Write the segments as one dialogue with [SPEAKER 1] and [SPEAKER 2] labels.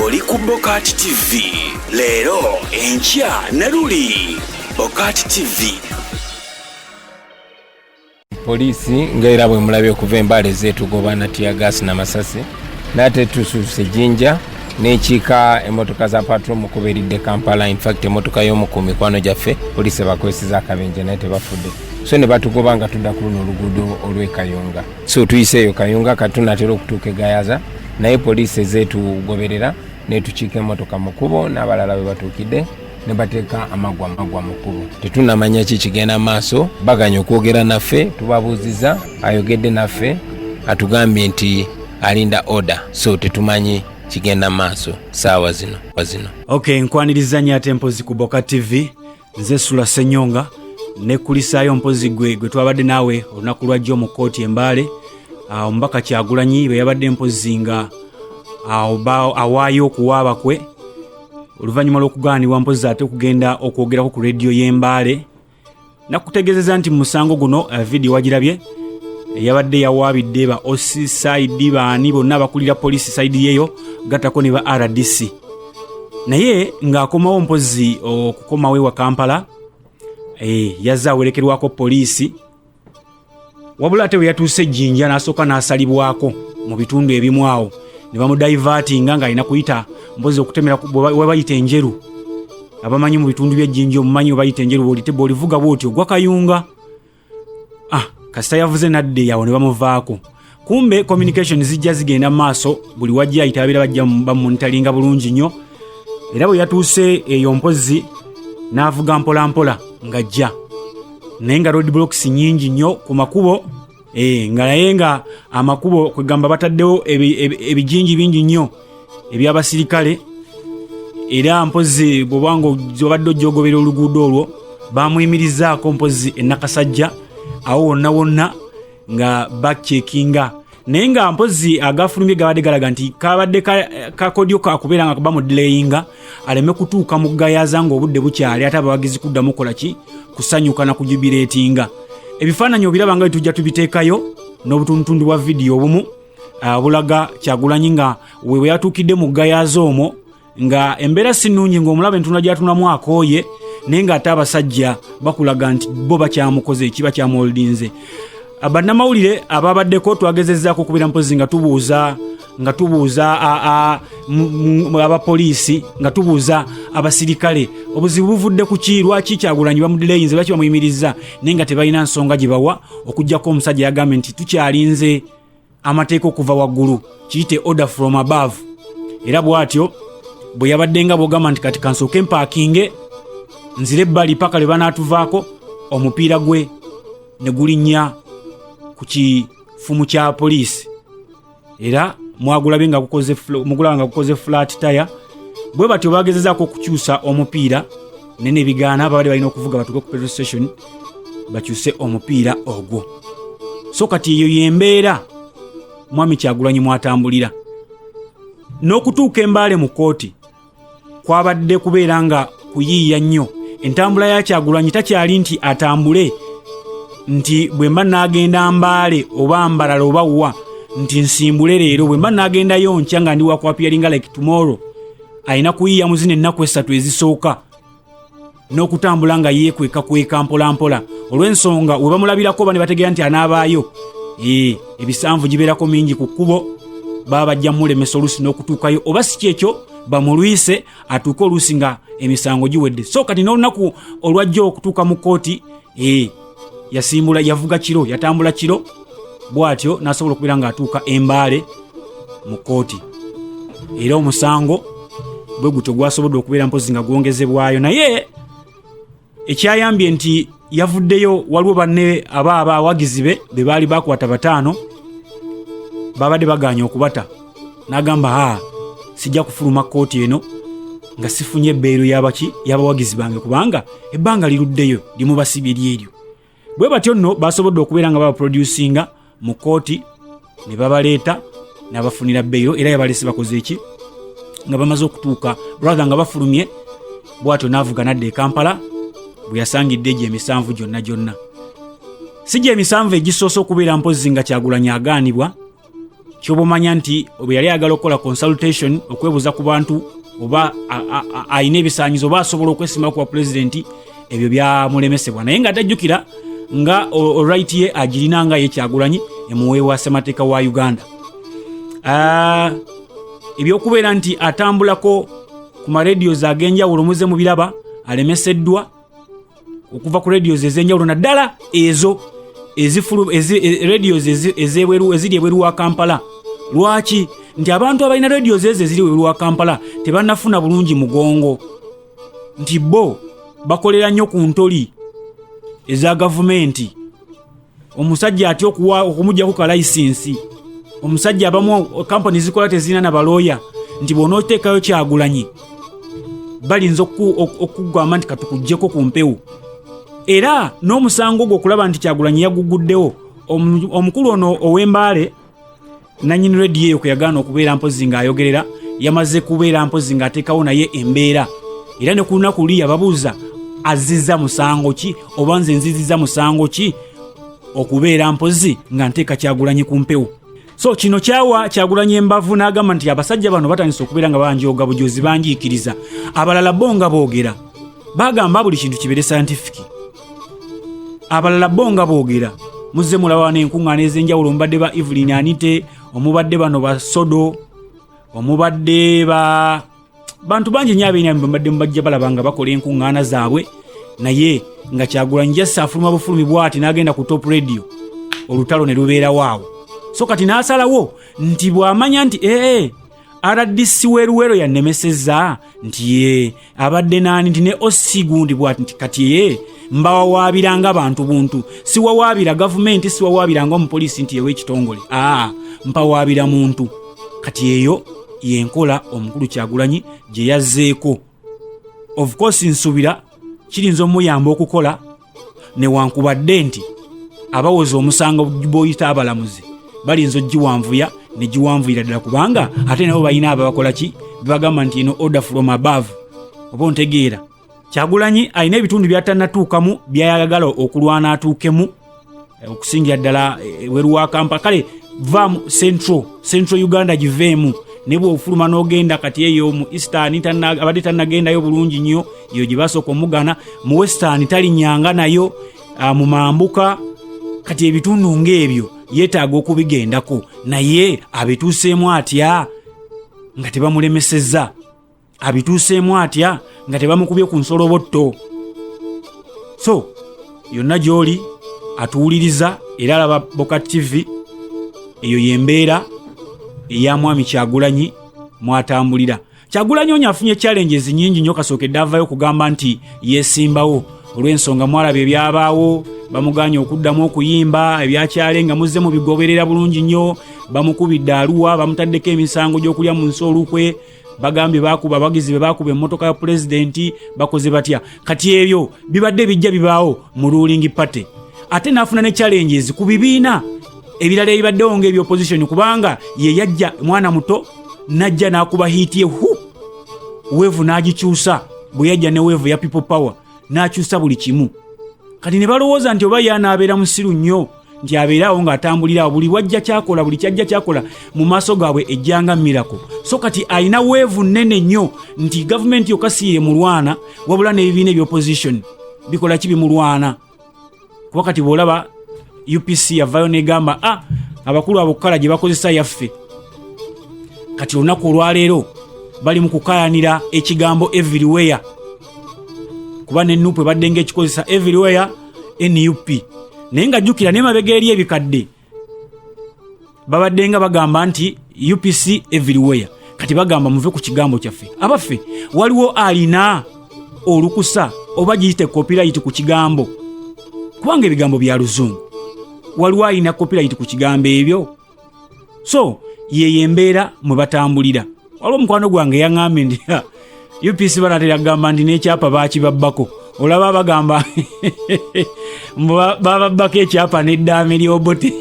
[SPEAKER 1] oli ku Bokat TV. Leero enkya ne luli Bokat TV.
[SPEAKER 2] Polisi ngaera bwe mulabye okuva embale zetugoba na tiagas na masasi nate tususe jinja nekiika emotoka za patrol mukuberidde Kampala. In fact emotoka y'omukumi kwano jaffe polisi bakwesiza akabenje naye tebafudde, so ne batugoba nga tudda ku luno oluguudo olw'e Kayunga. So tuyiseeyo Kayunga katunatera okutuuka e Gayaza, naye polisi zetugoberera netukiika emotoka mu kkubo n'abalala bwe batuukidde ne bateeka amagwa mu kkubo. Tetunnamanya ki kigenda maaso, baganya okwogera naffe, tubabuuziza, ayogedde naffe atugambye nti alinda order, so tetumanyi kigenda maaso saawa zino.
[SPEAKER 3] Okay, nkwaniriza ate mpozi ku Bokat TV, nze Sula Senyonga ne kulisaayo mpozi gwe twabadde naawe olunaku lwajjo mu kooti Embale. Omubaka Kyagulanyi bwe yabadde mpozi nga awaayo okuwaaba kwe oluvannyuma lw'okugaanibwa mpozi ate okugenda okwogerako ku radio y'Embale. Nakutegeezeza nti musango guno video wagirabye yabadde yawaabidde ba OC side baani bonna abakulira polisi side yeyo gatako ne ba RDC, naye ng'akomawo mpozi okukomawo ewa Kampala yazze awerekerwako polisi, wabula ate we yatuuse Jinja n'asooka n'asalibwako mu bitundu ebimu awo ne bamudivertinga ng'alina kuyita mpozi okutemera we bayita enjeru. Abamanyi mu bitundu by'Ejjinja omumanyi we bayita enjeru bw'olivuga bw'oti ogwa Kayunga. Kasita yavuze nadde yawo ne bamuvaako. Kumbe communication zijja zigenda maaso, buli wajja ayita abeera bajja bamuntalinga bulungi nnyo. Era bwe yatuuse eyo mpozi n'avuga mpola ng'ajja, naye nga roadblocks nnyingi nnyo ku makubo, nga naye nga amakubo kwegamba bataddewo ebijinji bingi nnyo eby'abasirikale. Era mpozi bw'obanga obadde ojjogobera oluguudo olwo bamuyimirizaako mpozi ennakasajja awo wonna nga bachekinga, naye nga mpozi agafulumye gabadde galaga nti kabadde kakodyo kakubeera nga bamu delayinga aleme kutuuka mu Gayaza nga obudde bukyali ate abawagizi kuddamu kola ki kusanyuka na kujubireetinga. Ebifaananyi obiraba nga tujja tubiteekayo n'obutundutundu bwa video obumu bulaga Kyagulanyi nga we yatuukidde mu Gayaza omwo nga embeera si nnungi, ng'omulaba entunda gy'atunamu akooye, naye nga ate abasajja bakulaga nti bo bakyamukoze ekiba kyamuholdinze. Bannamawulire ababaddeko twagezezzaako okubeera mpozi nga tubuuza abapoliisi, nga tubuuza abasirikale obuzibu buvudde ku ki, lwaki Kyagulanyi bamudeleyinze, lwaki bamuyimiriza, naye nga tebalina nsonga gye bawa, okuggyako omusajja yagambye nti tukyalinze amateeka okuva waggulu, kiyite order from above. Era bw'atyo bwe yabadde nga bw'ogamba nti kati kansooke mpaakinge nzire ebbali paka lwe banaatuvaako, omupiira gwe ne gulinnya ku kifumu kya poliisi. Era mwagulabye nga gukoze flat tire. Bwe batyo bagezezaako okukyusa omupiira ne bigaana, babadde balina okuvuga batuuke ku petrol station bakyuse omupiira ogwo. So kati eyo yembeera mwami Kyagulanyi mwatambulira n'okutuuka Embale mu kooti kwabadde kubeera nga kuyiiya nnyo. Entambula ya Kyagulanyi takyali nti atambule nti bwe mba n'agenda Mbale oba Mbalala oba wa nti nsimbule leero, bwe mba n'agendayo nkya nga ndi wakwapiyalinga like tomorrow. Alina kuyiiya mu zino ennaku esatu ezisooka n'okutambula nga yeekweka mpola olw'ensonga we bamulabirako bane bategeera nti anaabaayo ebisanvu gibeerako mingi ku kkubo, baba bajja mulemesa oluusi n'okutuukayo, oba si kyekyo bamulwise atuuke oluusi nga emisango giwedde. So kati n'olunaku olwajja okutuuka mu kooti yasimbula, yavuga kiro, yatambula kiro, bw'atyo n'asobola okubeera ng'atuuka Embale mu kooti. Era omusango bwe gutyo gwasobodde okubeera mpozi nga gwongezebwayo, naye ekyayambye nti yavuddeyo, waliwo banne abawagizi be baali bakwata 5 babadde baganya okubata, n'agamba sijja kufuluma kooti eno nga sifunye ebbeero y'abawagizi bange, kubanga ebbanga liruddeyo limubasibye lyeryo. Bwe batyo nno basobodde okubeera nga babaproducinga mu kooti ne babaleeta n'abafunira bbeero, era yabalese bakoze eki nga bamaze okutuuka brother nga bafulumye. Bw'atyo n'avuga nadde e Kampala bwe yasangidde gye emisanvu gyonna. Si gye emisanvu egisoose okubeera mpozi nga Kyagulanyi agaanibwa, kyobomanya nti obe yali agala okukola consultation okwebuza ku bantu oba ayina ebisaanyizo oba asobola okwesima ku president ebyo byamulemesebwa naye nga tajjukira nga right ye agirina nga ye Kyagulanyi emuweewa ssemateeka wa Uganda. Ebyokubeera nti atambulako ku maradios ag'enjawulo muze mu biraba alemeseddwa okuva ku radios ez'enjawulo naddala ezo radios eziri ebweru wa Kampala. Lwaki? Nti abantu abalina radios ezo eziri ebweru wa Kampala tebannafuna bulungi mugongo, nti bo bakolera nnyo ku ntoli eza gavumenti. Omusajja atya okumuggyako ka license, omusajja abamu kampani zikola tezina na balooya, nti bw'onooteekayo Kyagulanyi balinza okuggwama nti katukuggyeko ku mpewo. Era n'omusango gwo okulaba nti Kyagulanyi yaguguddewo, omukulu ono ow'Embaale nannyini rediyo eyo kwe yagaana okubeera mpozi ng'ayogerera yamaze kubeera mpozi ng'ateekawo naye embeera. Era ne ku lunaku luli yababuuza azizza musango ki oba nze nzizizza musango ki okubeera mpozi nga nteeka Kyagulanyi ku mpewo. So kino kyawa Kyagulanyi embavu n'agamba nti abasajja bano batandise okubeera nga banjooga bujozi banjiikiriza. Abalala bo nga boogera bagamba buli kintu kibeere scientific. Abalala bo nga boogera muzze mulaba n'enkuŋŋaana ez'enjawulo, omubadde ba Evelyn Anite, omubadde bano ba Sodo, omubadde ba bantu bangi nnyo abeenya mbadde mubajja balaba nga bakola enkuŋŋaana zaabwe, naye nga Kyagulanyi jassa afuluma bufulumi bw'ati n'agenda ku top radio, olutalo ne lubeera waawo. So kati n'asalawo nti bw'amanya nti RDC weruwero yannemesezza nti abadde nani nti ne Osigundi bw'ati nti kati mbawawaabiranga abantu buntu, siwawaabira gavumenti, siwawaabiranga omupoliisi nti yewe ekitongole, mpawaabira muntu. Kati eyo yenkola omukulu Kyagulanyi gye yazzeeko. Of course nsubira kirinza omuyamba okukola newankubadde nti abawoza omusango boyita abalamuzi balinza ogiwanvuya ne giwanvuyira ddala, kubanga ate nabo balina ababakola ki bagamba nti ino order from above. Oba ontegeera Kyagulanyi alina ebitundu byatannatuukamu byayagala okulwana atuukemu, okusingira ddala weru wa Kampala. Kale va central Uganda giveemu, ne bw'ofuluma n'ogenda kati eyo mu Eastern abadde tannagendayo bulungi nnyo, eyo gye basooka omugana. Mu Western talinnyanga nayo, mu Mambuka. Kati ebitundu ng'ebyo yeetaaga okubigendako, naye abituuseemu atya nga tebamulemesezza? Abituuseemu atya nga tebamukubye ku nsolobotto? So yonna gy'oli atuwuliriza era alaba Boka TV, eyo yembeera eya mwami Kyagulanyi mwatambulira. Kyagulanyi onyo afunye challenges nyingi nnyo kasookedde avayo okugamba nti yeesimbawo olw'ensonga mwalaba ebyabaawo, bamuganye okuddamu okuyimba, ebyakyale nga muzze mu bigoberera bulungi nnyo, bamukubidde Arua, bamutaddeko emisango gy'okulya mu nsi olukwe, bagambye bakuba abagizi be bakuba emmotoka ya pulezidenti, bakoze batya. Kati ebyo bibadde bijja bibaawo mu ruling party. Ate n'afuna ne challenges ku bibiina ebirala ebibaddewo ng'ebyo opposition, kubanga ye yajja mwana muto najja n'akuba hiiti ye weevu n'agikyusa. Bwe yajja ne weevu ya people power n'akyusa buli kimu. Kati ne balowooza nti oba yanaabeera musiru nnyo, nti abeerawo ng'atambulirawo, buli wajja kyakola, buli kyajja kyakola mu maaso gaabwe ejjanga miracle. So kati alina weevu nnene nnyo nti gavumenti yokka si ye mulwana, wabula n'ebibiina eby'opposition bikola ki bimulwana. Kuba kati bw'olaba UPC yavayo n'egamba abakulu abokukala gye bakozesa yaffe. Kati olunaku olwaleero bali mu kukayanira ekigambo everywhere, kuba ne NUP badde ng'ekikozesa everywhere NUP. Naye nga jjukira n'emabega eri ebikadde babadde nga bagamba nti UPC everywhere. Kati bagamba muve ku kigambo kyaffe. Abaffe waliwo alina olukusa oba giyite copyright ku kigambo, kubanga ebigambo bya luzungu. Waliwo alina copyright ku kigambo ebyo. So ye embeera mwe batambulira. Waliwo mukwano gwange yaŋŋambye nti UPC banatera gamba nti n'ekyapa baakibabbako. Olaba bagamba bababbako ekyapa n'eddaame ly'Obote.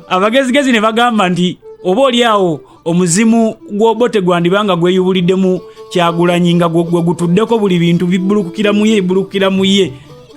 [SPEAKER 3] Abagezigezi ne bagamba nti oba oliawo omuzimu gw'Obote gwandibanga gweyubuliddemu Kyagulanyi nga gwe gutuddeko buli bintu bibbulukukira mu ye.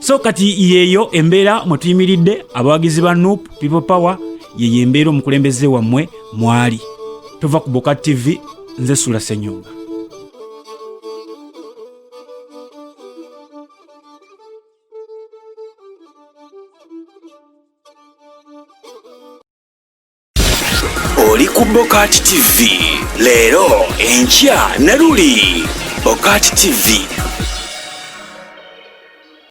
[SPEAKER 3] so kati yeeyo embeera mwe tuyimiridde abawagizi ba Nuupu People Power, yeyo embeera omukulembeze wammwe mwali. Tova ku Boka TV, nze Sula Ssenyonga.
[SPEAKER 1] Oli ku Bokati TV leero enkya na luli. Bokati TV